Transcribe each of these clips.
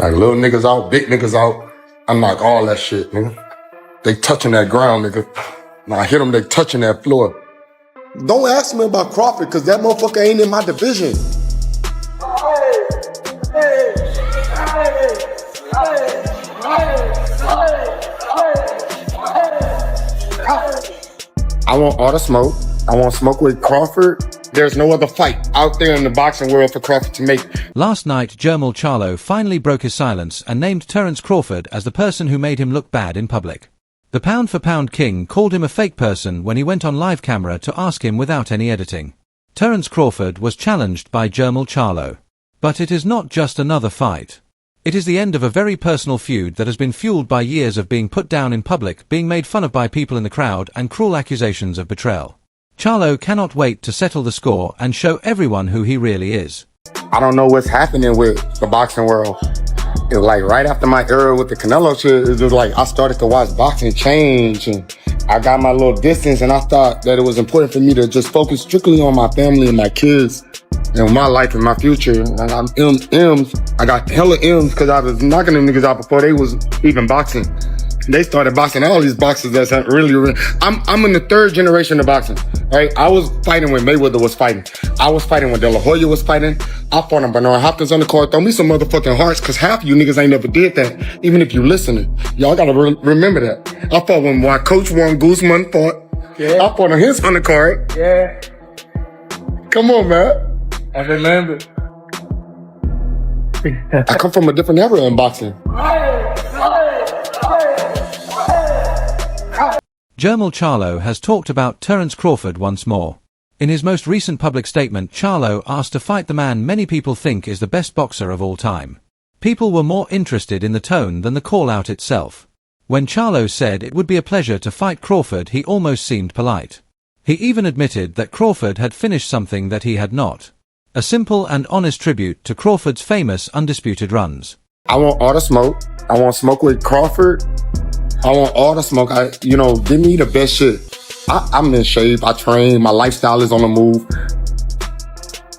Like little niggas out, big niggas out. I knock all that shit, nigga. They touching that ground, nigga. When I hit them, they touching that floor. Don't ask me about Crawford, because that motherfucker ain't in my division. I want all the smoke. I want smoke with Crawford. There's no other fight out there in the boxing world for Crawford to make. Last night, Jermell Charlo finally broke his silence and named Terence Crawford as the person who made him look bad in public. The pound-for-pound king called him a fake person when he went on live camera to ask him without any editing. Terence Crawford was challenged by Jermell Charlo. But it is not just another fight. It is the end of a very personal feud that has been fueled by years of being put down in public, being made fun of by people in the crowd, and cruel accusations of betrayal. Charlo cannot wait to settle the score and show everyone who he really is. I don't know what's happening with the boxing world. It was like right after my era with the Canelo shit, it was like I started to watch boxing change, and I got my little distance, and I thought that it was important for me to just focus strictly on my family and my kids and my life and my future. And I'm M's. I got hella M's because I was knocking them niggas out before they was even boxing. They started boxing. All these boxers that's really. I'm in the third generation of boxing, right? I was fighting when Mayweather was fighting. I was fighting when De La Hoya was fighting. I fought on Bernard Hopkins on the court. Throw me some motherfucking hearts, because half of you niggas ain't never did that. Even if you listening, y'all gotta remember that. I fought when my coach Juan Guzman fought. Yeah. I fought on his undercard. Yeah. Come on, man. I remember. I come from a different era in boxing. Jermell Charlo has talked about Terence Crawford once more. In his most recent public statement, Charlo asked to fight the man many people think is the best boxer of all time. People were more interested in the tone than the call-out itself. When Charlo said it would be a pleasure to fight Crawford, he almost seemed polite. He even admitted that Crawford had finished something that he had not. A simple and honest tribute to Crawford's famous undisputed runs. I want all the smoke. I want smoke with Crawford. I want all the smoke. Give me the best shit. I'm in shape. I train. My lifestyle is on the move.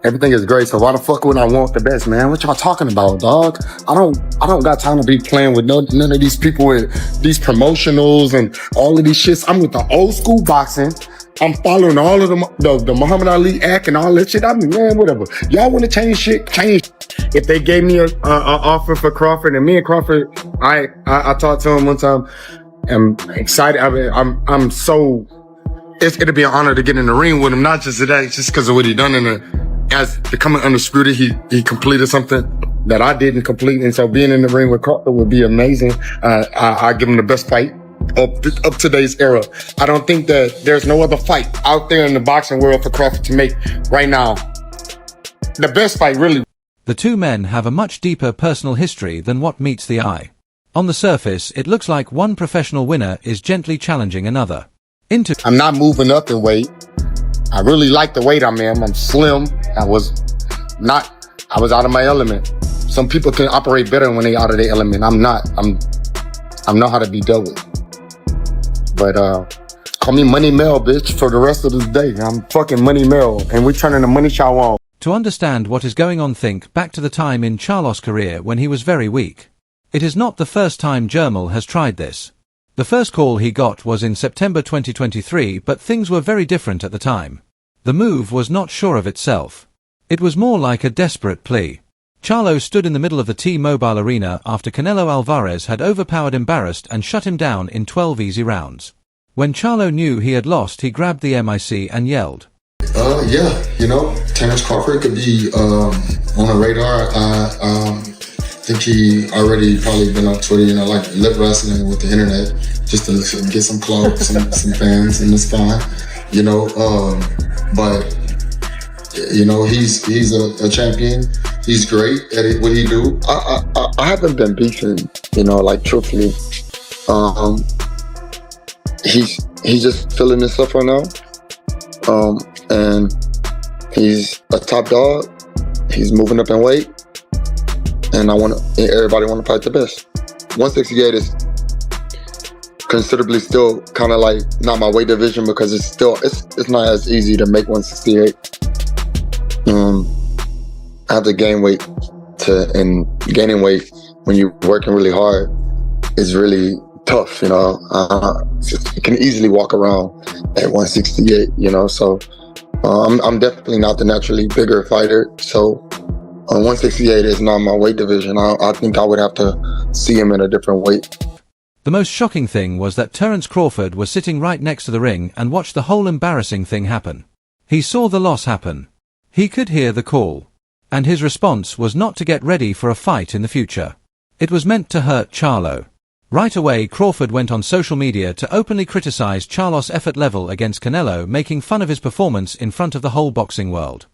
Everything is great. So why the fuck would I want the best, man? What y'all talking about, dog? I don't got time to be playing with none of these people with these promotionals and all of these shits. I'm with the old school boxing. I'm following all of the Muhammad Ali Act and all that shit. I mean, man, whatever. Y'all want to change shit? Change. If they gave me an offer for Crawford, and me and Crawford, I talked to him one time. I'm excited. I'm so. It'll be an honor to get in the ring with him, not just today, just because of what he done as becoming undisputed. He completed something that I didn't complete, and so being in the ring with Crawford would be amazing. I give him the best fight of today's era. I don't think that there's no other fight out there in the boxing world for Crawford to make right now. The best fight, really. The two men have a much deeper personal history than what meets the eye. On the surface, it looks like one professional winner is gently challenging another. I'm not moving up in weight. I really like the weight I'm in. I'm slim. I was out of my element. Some people can operate better when they out of their element. I'm not. I know how to be dealt with. But call me Money Mel, bitch, for the rest of this day. I'm fucking Money Mel, and we're turning the money show on. To understand what is going on, think back to the time in Charlo's career when he was very weak. It is not the first time Jermell has tried this. The first call he got was in September 2023, but things were very different at the time. The move was not sure of itself. It was more like a desperate plea. Charlo stood in the middle of the T-Mobile Arena after Canelo Alvarez had overpowered, embarrassed, and shut him down in 12 easy rounds. When Charlo knew he had lost, he grabbed the mic and yelled. Yeah, Terence Crawford could be on the radar. I think he already probably been on Twitter, like lip wrestling with the internet, just to get some clout, some fans, and it's fine, but he's a champion. He's great at what he do. I haven't been beefing, truthfully. He's just feeling himself right now. And he's a top dog. He's moving up in weight, and everybody want to fight the best. 168 is considerably still kind of like not my weight division, because it's not as easy to make 168. I have to gain weight and gaining weight when you're working really hard, it's really tough, you know. You can easily walk around at 168, you know. So I'm definitely not the naturally bigger fighter. So 168 is not my weight division. I think I would have to see him in a different weight. The most shocking thing was that Terence Crawford was sitting right next to the ring and watched the whole embarrassing thing happen. He saw the loss happen. He could hear the call. And his response was not to get ready for a fight in the future. It was meant to hurt Charlo. Right away, Crawford went on social media to openly criticize Charlo's effort level against Canelo, making fun of his performance in front of the whole boxing world.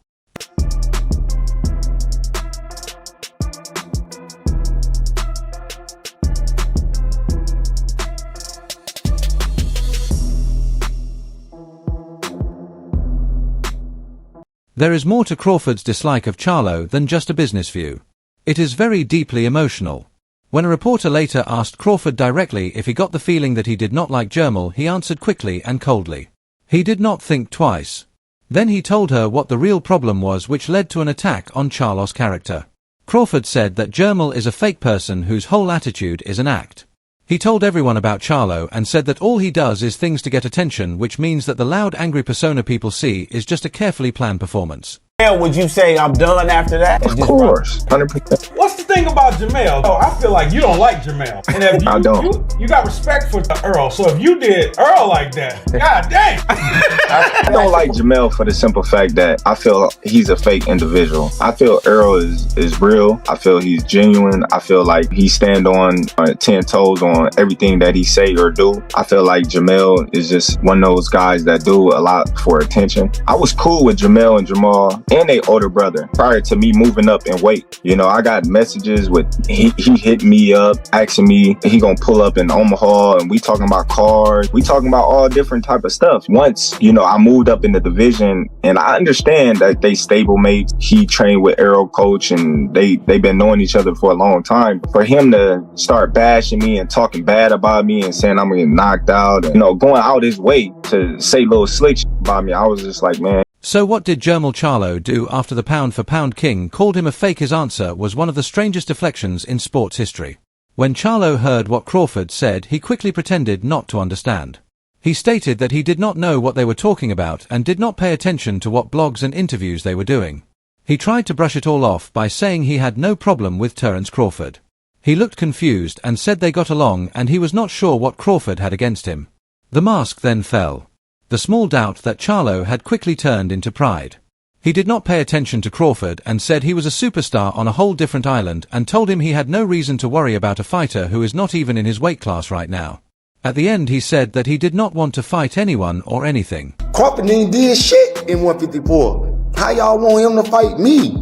There is more to Crawford's dislike of Charlo than just a business view. It is very deeply emotional. When a reporter later asked Crawford directly if he got the feeling that he did not like Jermell, he answered quickly and coldly. He did not think twice. Then he told her what the real problem was, which led to an attack on Charlo's character. Crawford said that Jermell is a fake person whose whole attitude is an act. He told everyone about Charlo and said that all he does is things to get attention, which means that the loud, angry persona people see is just a carefully planned performance. Would you say I'm done after that? Of course, 100%. What's the thing about Jermell? Oh, I feel like you don't like Jermell. And if you, I don't. You got respect for Earl. So if you did Earl like that, god dang. I don't like Jermell for the simple fact that I feel he's a fake individual. I feel Earl is real. I feel he's genuine. I feel like he stand on 10 toes on everything that he say or do. I feel like Jermell is just one of those guys that do a lot for attention. I was cool with Jermell and Jamal and their older brother prior to me moving up in weight. You know, I got messages with he hit me up asking me he gonna pull up in Omaha, and we talking about cars, we talking about all different type of stuff. Once, you know, I moved up in the division, and I understand that they stablemates. He trained with Arrow Coach, and they've been knowing each other for a long time. For him to start bashing me and talking bad about me and saying I'm gonna get knocked out, and, you know, going out his way to say little slick shit about me, I was just like, man. So what did Jermell Charlo do after the pound-for-pound king called him a fake? His answer was one of the strangest deflections in sports history. When Charlo heard what Crawford said, he quickly pretended not to understand. He stated that he did not know what they were talking about and did not pay attention to what blogs and interviews they were doing. He tried to brush it all off by saying he had no problem with Terence Crawford. He looked confused and said they got along and he was not sure what Crawford had against him. The mask then fell. The small doubt that Charlo had quickly turned into pride. He did not pay attention to Crawford and said he was a superstar on a whole different island and told him he had no reason to worry about a fighter who is not even in his weight class right now. At the end, he said that he did not want to fight anyone or anything. Crawford ain't did shit in 154. How y'all want him to fight me?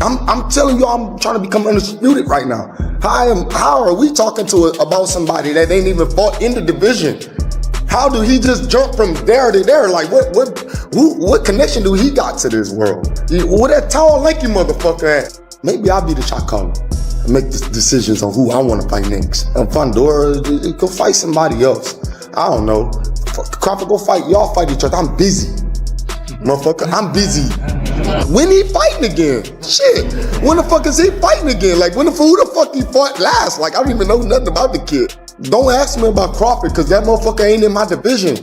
I'm telling you, I'm trying to become undisputed right now. How are we talking about somebody that ain't even fought in the division? How do he just jump from there to there? Like, what connection do he got to this world? Where that tall, lanky motherfucker at? Maybe I'll be the shot caller and make the decisions on who I want to fight next. And Pandora, go fight somebody else. I don't know. Crawford, go fight. Y'all fight each other. I'm busy. Motherfucker, I'm busy. When he fighting again? Shit. When the fuck is he fighting again? Like, who the fuck he fought last? Like, I don't even know nothing about the kid. Don't ask me about Crawford, because that motherfucker ain't in my division.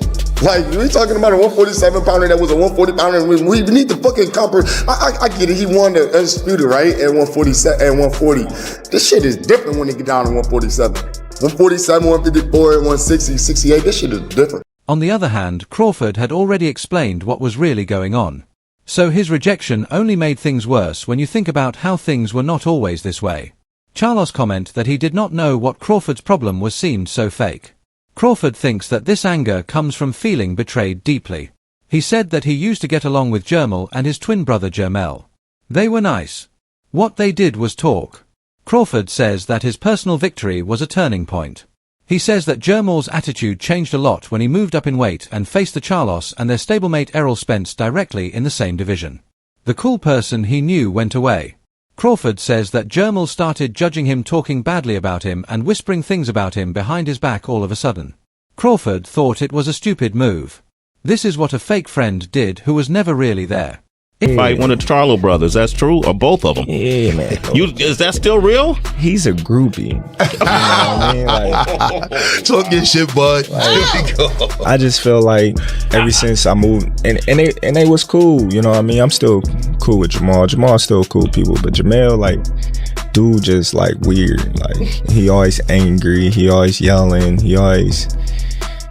Like, we talking about a 147 pounder that was a 140 pounder. We need to fucking I get it. He won the undisputed, right? At 147 and 140. This shit is different when they get down to 147. 147, 154, 160, 68. This shit is different. On the other hand, Crawford had already explained what was really going on. So his rejection only made things worse when you think about how things were not always this way. Charlo's comment that he did not know what Crawford's problem was seemed so fake. Crawford thinks that this anger comes from feeling betrayed deeply. He said that he used to get along with Jermell and his twin brother Jermell. They were nice. What they did was talk. Crawford says that his personal victory was a turning point. He says that Jermell's attitude changed a lot when he moved up in weight and faced the Charlos and their stablemate Errol Spence directly in the same division. The cool person he knew went away. Crawford says that Jermell started judging him, talking badly about him and whispering things about him behind his back all of a sudden. Crawford thought it was a stupid move. This is what a fake friend did who was never really there. Fight one of the Charlo brothers. That's true, or both of them. Yeah, man. Is that still real? He's a groupie. You know what I mean? Like, talk your shit, bud. I just feel like ever since I moved, and they was cool. You know what I mean? I'm still cool with Jermell. Jermell's still cool people, but Jermell, like, dude, just like weird. Like, he always angry. He always yelling. He always,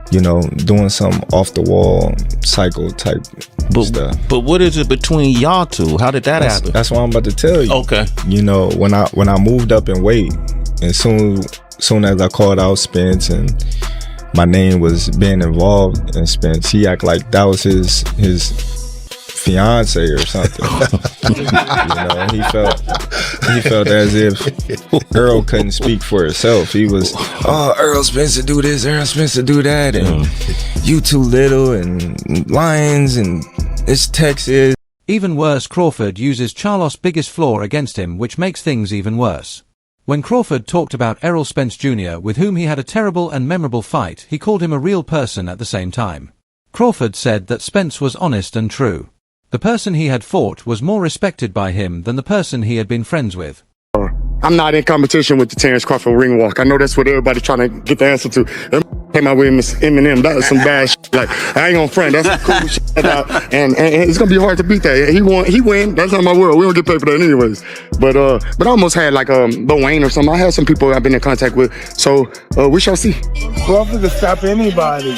you know, doing some off the wall psycho type stuff. But what is it between y'all two? How did that happen? That's what I'm about to tell you. Okay. You know, when I moved up in weight, and soon as I called out Spence and my name was being involved in Spence, he act like that was his fiance or something. You know, he felt as if Earl couldn't speak for herself. He was, oh, Earl Spencer do this, Earl Spencer do that, and you too little, and Lions, and it's Texas. Even worse, Crawford uses Charlo's biggest flaw against him, which makes things even worse. When Crawford talked about Errol Spence Jr., with whom he had a terrible and memorable fight, he called him a real person at the same time. Crawford said that Spence was honest and true. The person he had fought was more respected by him than the person he had been friends with. I'm not in competition with the Terence Crawford ring walk. I know that's what everybody's trying to get the answer to. Came out with Miss Eminem. That was some bad shit. Like, I ain't gonna front. That's some cool shit. And it's gonna be hard to beat that. He win. That's not my world. We don't get paid for that anyways. But I almost had like Lil Wayne or something. I had some people I've been in contact with. So we shall see. Crawford can stop anybody.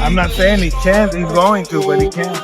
I'm not saying he can't. He's going to, but he can't.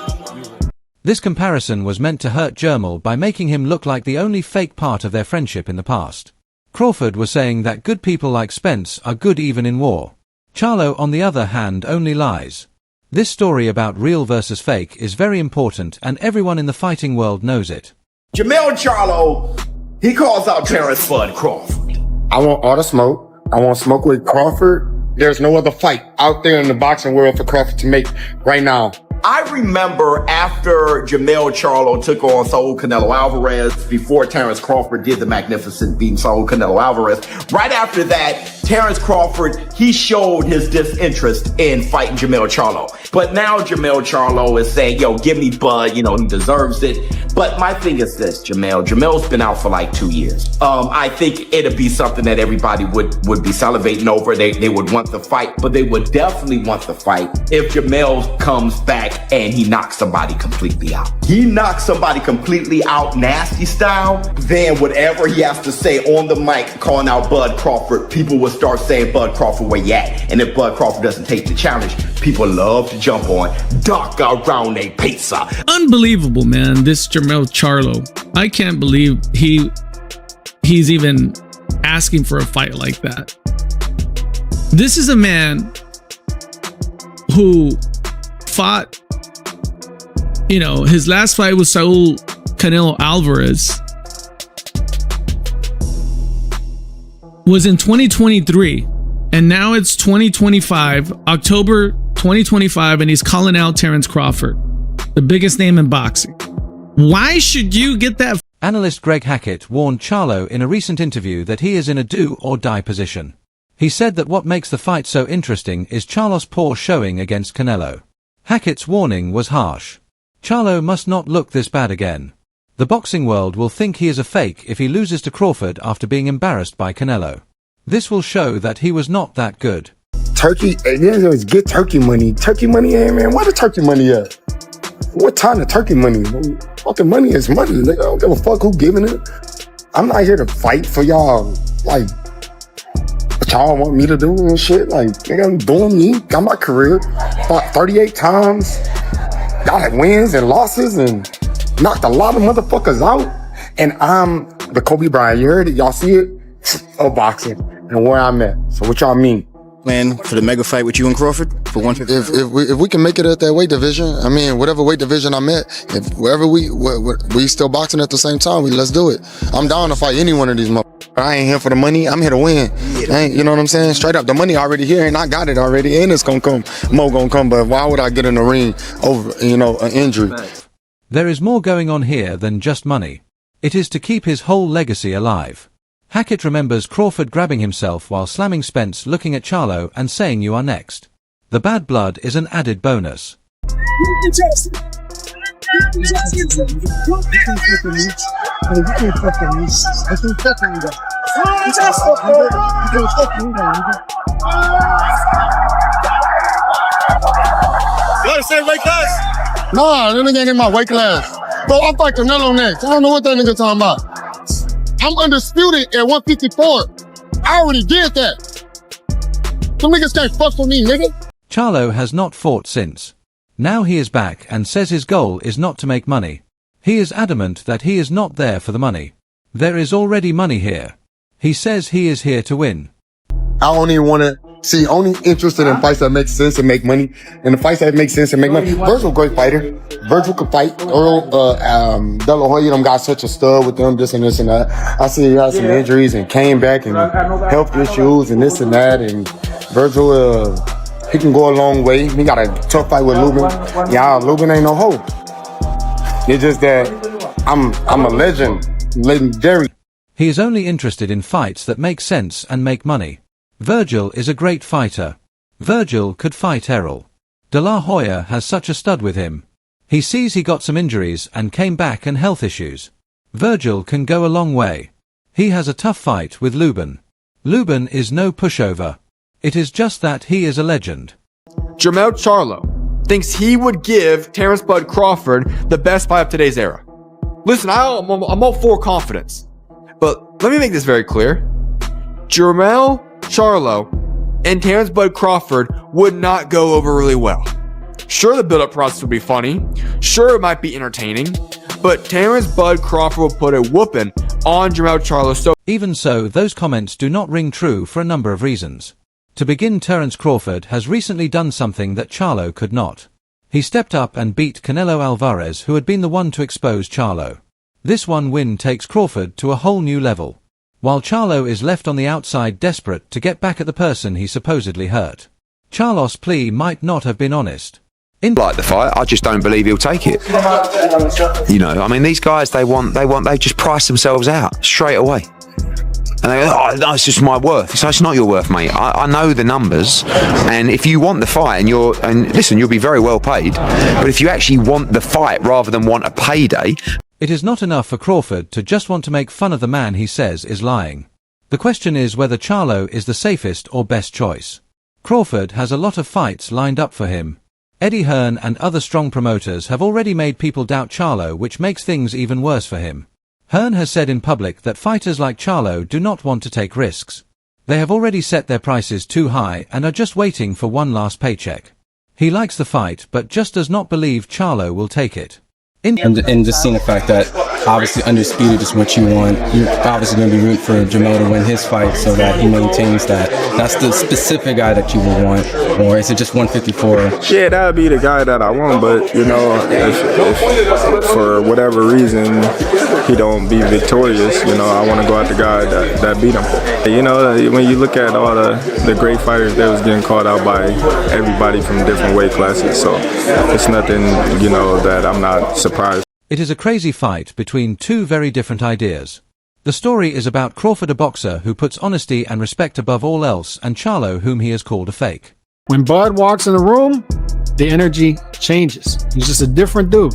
This comparison was meant to hurt Jermell by making him look like the only fake part of their friendship in the past. Crawford was saying that good people like Spence are good even in war. Charlo, on the other hand, only lies. This story about real versus fake is very important, and everyone in the fighting world knows it. Jermell Charlo, he calls out Terence Bud Crawford. I want all the smoke. I want smoke with Crawford. There's no other fight out there in the boxing world for Crawford to make right now. I remember after Jermell Charlo took on Saul Canelo Alvarez, before Terence Crawford did the magnificent beating Saul Canelo Alvarez, right after that, Terence Crawford, he showed his disinterest in fighting Jermell Charlo. But now Jermell Charlo is saying, yo, give me Bud, you know, he deserves it. But my thing is this, Jermell's been out for like 2 years. I think it'd be something that everybody would be salivating over. They would want the fight, but they would definitely want the fight if Jermell comes back and he knocks somebody completely out. He knocks somebody completely out nasty style, then whatever he has to say on the mic calling out Bud Crawford, people will start saying, Bud Crawford, where you at? And if Bud Crawford doesn't take the challenge, people love to jump on Doc around a pizza. Unbelievable, man, this Jermell Charlo. I can't believe he's even asking for a fight like that. This is a man who fought, you know, his last fight was Saul Canelo Alvarez was in 2023, and now it's 2025, October 2025, and he's calling out Terence Crawford, the biggest name in boxing. Why should you get that? Analyst Greg Hackett warned Charlo in a recent interview that he is in a do-or-die position. He said that what makes the fight so interesting is Charlo's poor showing against Canelo. Hackett's warning was harsh. Charlo must not look this bad again. The boxing world will think he is a fake if he loses to Crawford after being embarrassed by Canelo. This will show that he was not that good. Turkey, get turkey money. Turkey money, hey man, where the turkey money at? What time the turkey money? Fucking money is money. Nigga, I don't give a fuck who giving it. I'm not here to fight for y'all, like, what y'all want me to do and shit. Like, nigga, I'm doing me. Got my career. Fought 38 times. Got had wins and losses and knocked a lot of motherfuckers out. And I'm the Kobe Bryant. You heard it? Y'all see it? Of boxing and where I'm at. So what y'all mean? Plan for the mega fight with you and Crawford for 150. If we can make it at that weight division, I mean, whatever weight division I'm at, if wherever we still boxing at the same time, let's do it. I'm down to fight any one of these motherfuckers. I ain't here for the money. I'm here to win. You know what I'm saying? Straight up, the money already here, and I got it already, and it's gonna come. More gonna come. But why would I get in the ring over, an injury? There is more going on here than just money. It is to keep his whole legacy alive. Hackett remembers Crawford grabbing himself while slamming Spence, looking at Charlo and saying, "You are next." The bad blood is an added bonus. Nah, that nigga ain't in my weight class. Bro, I'm fighting Canelo next. I don't know what that nigga talking about. I'm undisputed at 154. I already did that. Some niggas can't fuck with me, nigga. Charlo has not fought since. Now he is back and says his goal is not to make money. He is adamant that he is not there for the money. There is already money here. He says he is here to win. I don't even want to see, only interested in fights that make sense and make money. And the fights that make sense and make money. Virgil, great fighter. Virgil could fight. Earl, De La Hoya, them got such a stud with them, this and that. I see he had some injuries and came back and health issues and this and that. And Virgil, he can go a long way. He got a tough fight with Lubin. Yeah, Lubin ain't no hope. It's just that I'm a legendary. He is only interested in fights that make sense and make money. Virgil is a great fighter. Virgil could fight Errol. De La Hoya has such a stud with him. He sees he got some injuries and came back and health issues. Virgil can go a long way. He has a tough fight with Lubin. Lubin is no pushover. It is just that he is a legend. Jermell Charlo thinks he would give Terence Bud Crawford the best fight of today's era. Listen, I'm all for confidence. But let me make this very clear. Jermell Charlo and Terence Bud Crawford would not go over really well. Sure, the build-up process would be funny. Sure, it might be entertaining. But Terence Bud Crawford will put a whooping on Jermell Charlo. Even so, those comments do not ring true for a number of reasons. To begin, Terence Crawford has recently done something that Charlo could not. He stepped up and beat Canelo Alvarez, who had been the one to expose Charlo. This one win takes Crawford to a whole new level, while Charlo is left on the outside desperate to get back at the person he supposedly hurt. Charlo's plea might not have been honest. Like the fight, I just don't believe he'll take it. You know, I mean, these guys, they just price themselves out straight away. And they go, oh, no, it's just my worth. So it's not your worth, mate. I know the numbers, and if you want the fight, and listen, you'll be very well paid. But if you actually want the fight rather than want a payday, it is not enough for Crawford to just want to make fun of the man he says is lying. The question is whether Charlo is the safest or best choice. Crawford has a lot of fights lined up for him. Eddie Hearn and other strong promoters have already made people doubt Charlo, which makes things even worse for him. Hearn has said in public that fighters like Charlo do not want to take risks. They have already set their prices too high and are just waiting for one last paycheck. He likes the fight but just does not believe Charlo will take it. And just seeing the fact that obviously undisputed is what you want. You're obviously going to be rooting for Jermell to win his fight so that he maintains that. That's the specific guy that you would want, or is it just 154? Yeah, that would be the guy that I want, but you know, if for whatever reason he don't be victorious, you know, I want to go at the guy that beat him. You know, when you look at all the great fighters, they was getting called out by everybody from different weight classes, so it's nothing, you know, that I'm not surprised. It is a crazy fight between two very different ideas. The story is about Crawford, a boxer who puts honesty and respect above all else, and Charlo, whom he has called a fake. When Bud walks in the room, the energy changes. He's just a different dude.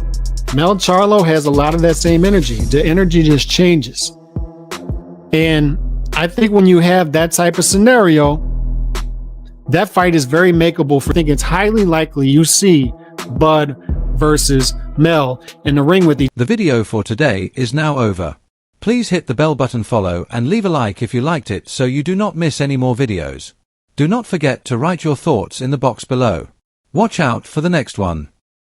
Mel Charlo has a lot of that same energy. The energy just changes. And I think when you have that type of scenario, that fight is very makeable. I think it's highly likely you see Bud versus Mel in the ring with The video for today is now over. Please hit the bell button, follow, and leave a like if you liked it so you do not miss any more videos. Do not forget to write your thoughts in the box below. Watch out for the next one.